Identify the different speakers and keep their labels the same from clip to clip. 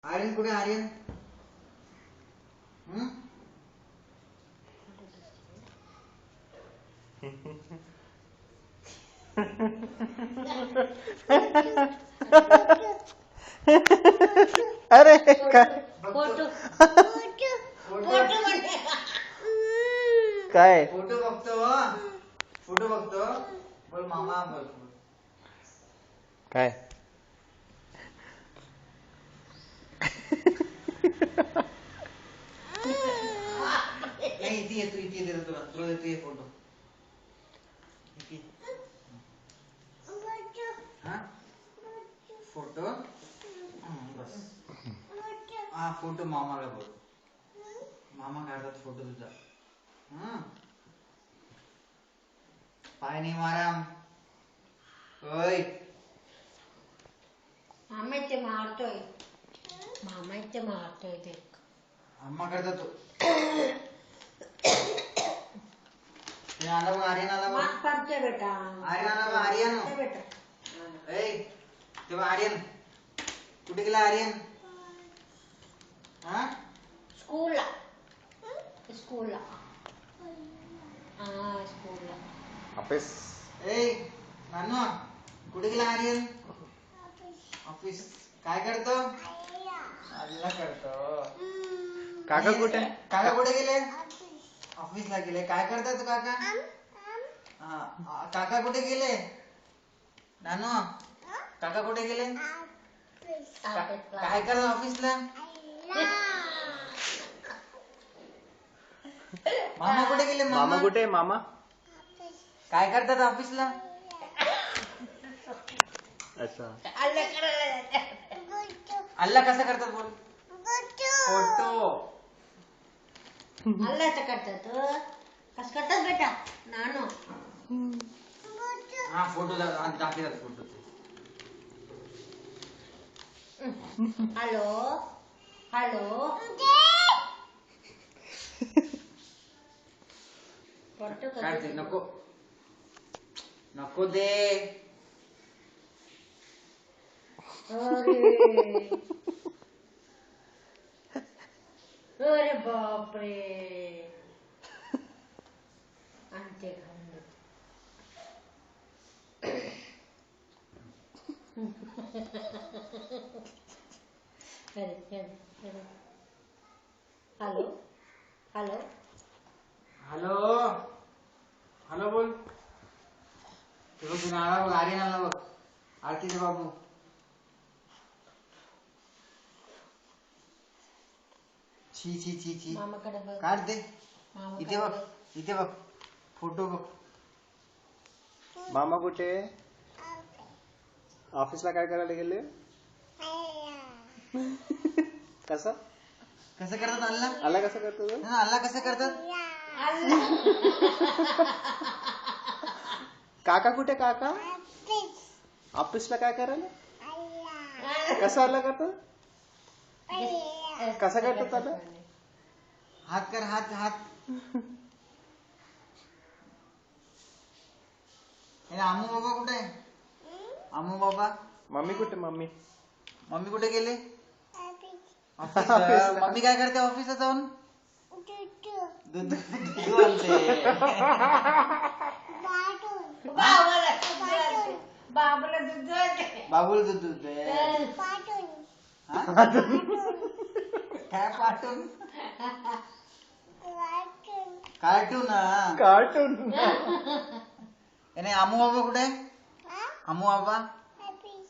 Speaker 1: आर्यन कुठे आर्यन?
Speaker 2: अरे
Speaker 1: फोटो
Speaker 2: काय
Speaker 1: फोटो बघतो फोटो बघतो बोल मामा बोल
Speaker 2: काय
Speaker 1: नाही इथे येतो तुला तुला येतो ये फोटो हा फोटो बस हा फोटो मामाला बोल मामा काढतात फोटो तुझा पाय नाही माराम ओय
Speaker 3: मामाचे मारतोय ते
Speaker 1: अम्मा करतात तो आला बघ आर्यन आला बघ
Speaker 3: माग पडते बेटा
Speaker 1: आर्यन आला बघ आर्यन
Speaker 3: बेटा
Speaker 1: ए तेव्हा आर्यन कुठे गेला आर्यन हा
Speaker 3: स्कूलला
Speaker 2: ऑफिस
Speaker 1: ए नानू कुठे गेला आर्यन ऑफिस काय करतो अल्ला करतो
Speaker 2: काका कुठे
Speaker 1: काका कुठे गेले ऑफिसला गेले काय करतात काका काका कुठे गेले नानू काका कुठे गेले काय करतात ऑफिसला मामा कुठे गेले
Speaker 2: मामा कुठे मामा
Speaker 1: काय करतात ऑफिसला
Speaker 2: अच्छा
Speaker 1: अल्ला कसं करतात बोल फोटो
Speaker 3: अल्लाचं करतात कसं करतात बेटा नानो
Speaker 1: हा फोटो दाखवतात फोटो
Speaker 3: हॅलो फोटो
Speaker 1: काढते नको नको दे
Speaker 3: अरे बापरे आणते हॅलो
Speaker 1: हॅलो हॅलो बोल तुला आला बघ आर्यन आला बघ आरतीचे बाबू छी छी छी छी
Speaker 3: मामाकडे बघ
Speaker 1: काढ दे इथे बघ फोटो बघ
Speaker 2: मामा कुठे ऑफिसला काय करायला गेले कसं
Speaker 1: कसं करतात अल्ला
Speaker 2: आला कसं करतो तो?
Speaker 1: अल्ला कसं करतात
Speaker 2: काका कुठे काका ऑफिसला काय करायला कसं आला करतो कसं करतो त्याला
Speaker 1: हात कर हात आमू बाबा कुठे आमू बाबा
Speaker 2: मम्मी कुठे मम्मी
Speaker 1: कुठे गेले ऑफिस मम्मी काय करते ऑफिसला जाऊन दूध आणते बाबूला दूध देते काय पाठवून कार्टून आमू बाबा कुठे आमू बाबा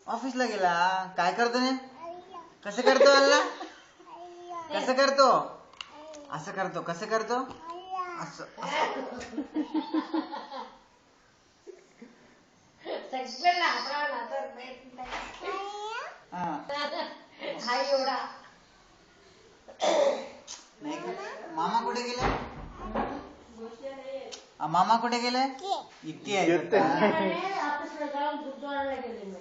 Speaker 1: ऑफिसला गेला काय करतो ने कसं करतो अल्ला कसं करतो असं करतो कसं करतो असं मामा कुठे गेले मामा कुठे गेले इतके
Speaker 3: ऑफिसला जाऊन दूध आणायला गेले